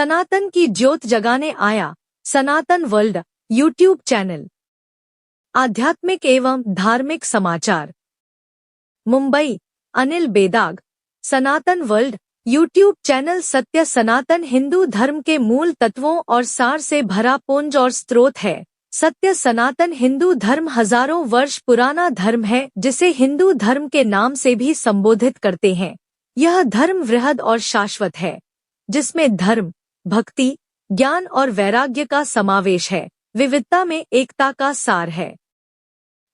सनातन की ज्योत जगाने आया सनातन वर्ल्ड यूट्यूब चैनल। आध्यात्मिक एवं धार्मिक समाचार। मुंबई, अनिल बेदाग। सनातन वर्ल्ड यूट्यूब चैनल सत्य सनातन हिंदू धर्म के मूल तत्वों और सार से भरा पुंज और स्रोत है। सत्य सनातन हिंदू धर्म हजारों वर्ष पुराना धर्म है, जिसे हिंदू धर्म के नाम से भी संबोधित करते हैं। यह धर्म वृहद और शाश्वत है, जिसमें धर्म, भक्ति, ज्ञान और वैराग्य का समावेश है। विविधता में एकता का सार है।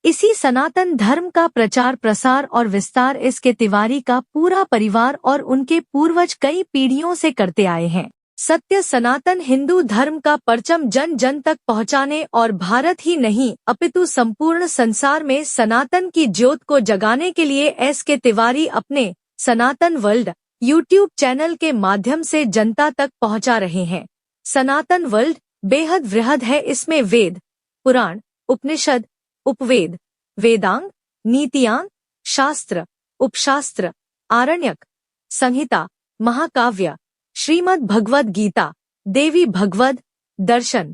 इसी सनातन धर्म का प्रचार प्रसार और विस्तार इसके तिवारी का पूरा परिवार और उनके पूर्वज कई पीढ़ियों से करते आए हैं। सत्य सनातन हिंदू धर्म का परचम जन जन तक पहुंचाने और भारत ही नहीं अपितु संपूर्ण संसार में सनातन की ज्योत को जगाने के लिए एस.के. तिवारी अपने सनातन वर्ल्ड यूट्यूब चैनल के माध्यम से जनता तक पहुंचा रहे हैं। सनातन वर्ल्ड बेहद वृहद है। इसमें वेद, पुराण, उपनिषद, उपवेद, वेदांग, नीतियां, शास्त्र, उपशास्त्र, आरण्यक, संहिता, महाकाव्य, श्रीमद् भगवद गीता, देवी भगवद, दर्शन,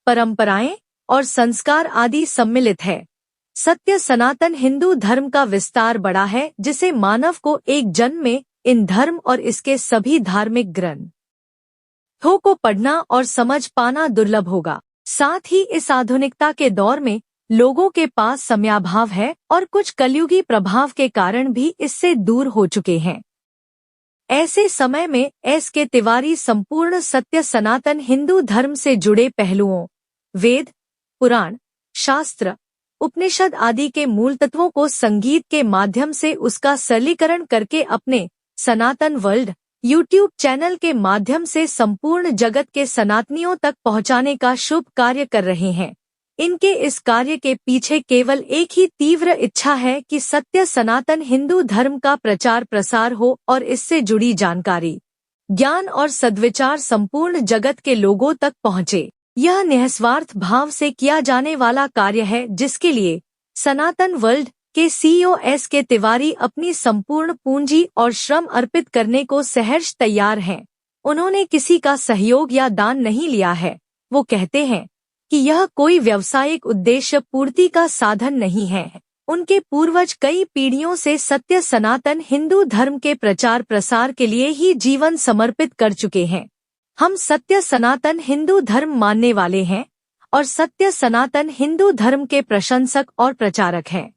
परंपराएं और संस्कार आदि सम्मिलित है। सत्य सनातन हिंदू धर्म का विस्तार बड़ा है, जिसे मानव को एक जन्म में इन धर्म और इसके सभी धार्मिक ग्रंथों को पढ़ना और समझ पाना दुर्लभ होगा। साथ ही इस आधुनिकता के दौर में लोगों के पास समयाभाव है और कुछ कलयुगी प्रभाव के कारण भी इससे दूर हो चुके हैं। ऐसे समय में एस.के. तिवारी संपूर्ण सत्य सनातन हिंदू धर्म से जुड़े पहलुओं, वेद, पुराण, शास्त्र, उपनिषद आदि के मूल तत्वों को संगीत के माध्यम से उसका सरलीकरण करके अपने सनातन वर्ल्ड यूट्यूब चैनल के माध्यम से संपूर्ण जगत के सनातनियों तक पहुंचाने का शुभ कार्य कर रहे हैं। इनके इस कार्य के पीछे केवल एक ही तीव्र इच्छा है कि सत्य सनातन हिंदू धर्म का प्रचार प्रसार हो और इससे जुड़ी जानकारी, ज्ञान और सद्विचार संपूर्ण जगत के लोगों तक पहुँचे। यह निस्वार्थ भाव से किया जाने वाला कार्य है, जिसके लिए सनातन वर्ल्ड के सीईओ एस.के. तिवारी अपनी संपूर्ण पूंजी और श्रम अर्पित करने को सहर्ष तैयार हैं। उन्होंने किसी का सहयोग या दान नहीं लिया है। वो कहते हैं कि यह कोई व्यावसायिक उद्देश्य पूर्ति का साधन नहीं है। उनके पूर्वज कई पीढ़ियों से सत्य सनातन हिंदू धर्म के प्रचार प्रसार के लिए ही जीवन समर्पित कर चुके हैं। हम सत्य सनातन हिंदू धर्म मानने वाले हैं और सत्य सनातन हिंदू धर्म के प्रशंसक और प्रचारक हैं।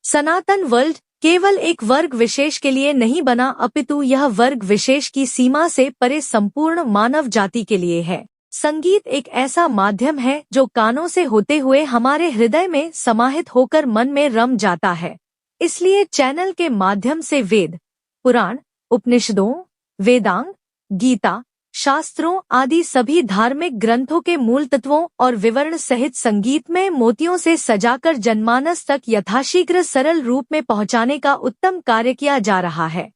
सनातन वर्ल्ड केवल एक वर्ग विशेष के लिए नहीं बना, अपितु यह वर्ग विशेष की सीमा से परे संपूर्ण मानव जाति के लिए है। संगीत एक ऐसा माध्यम है जो कानों से होते हुए हमारे हृदय में समाहित होकर मन में रम जाता है। इसलिए चैनल के माध्यम से वेद, पुराण, उपनिषदों, वेदांग, गीता, शास्त्रों आदि सभी धार्मिक ग्रंथों के मूल तत्वों और विवरण सहित संगीतमय मोतियों से सजाकर जनमानस तक यथाशीघ्र सरल रूप में पहुंचाने का उत्तम कार्य किया जा रहा है।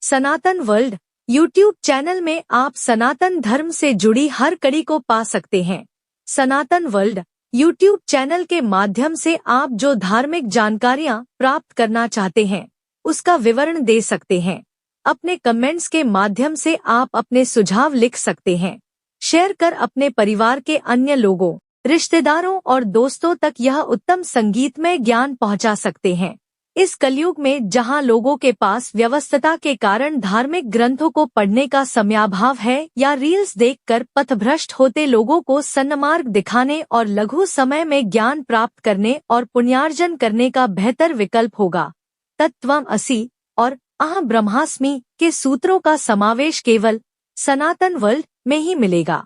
सनातन वर्ल्ड यूट्यूब चैनल में आप सनातन धर्म से जुड़ी हर कड़ी को पा सकते हैं। सनातन वर्ल्ड यूट्यूब चैनल के माध्यम से आप जो धार्मिक जानकारियां प्राप्त करना चाहते हैं, उसका विवरण दे सकते हैं। अपने कमेंट्स के माध्यम से आप अपने सुझाव लिख सकते हैं। शेयर कर अपने परिवार के अन्य लोगों, रिश्तेदारों और दोस्तों तक यह उत्तम संगीतमय ज्ञान पहुंचा सकते हैं। इस कलयुग में जहां लोगों के पास व्यस्तता के कारण धार्मिक ग्रंथों को पढ़ने का समयाभाव है या रील्स देखकर पथभ्रष्ट होते लोगों को सन्मार्ग दिखाने और लघु समय में ज्ञान प्राप्त करने और पुण्यार्जन करने का बेहतर विकल्प होगा। तत्त्वमसि और अहं ब्रह्मास्मि के सूत्रों का समावेश केवल सनातन वर्ल्ड में ही मिलेगा।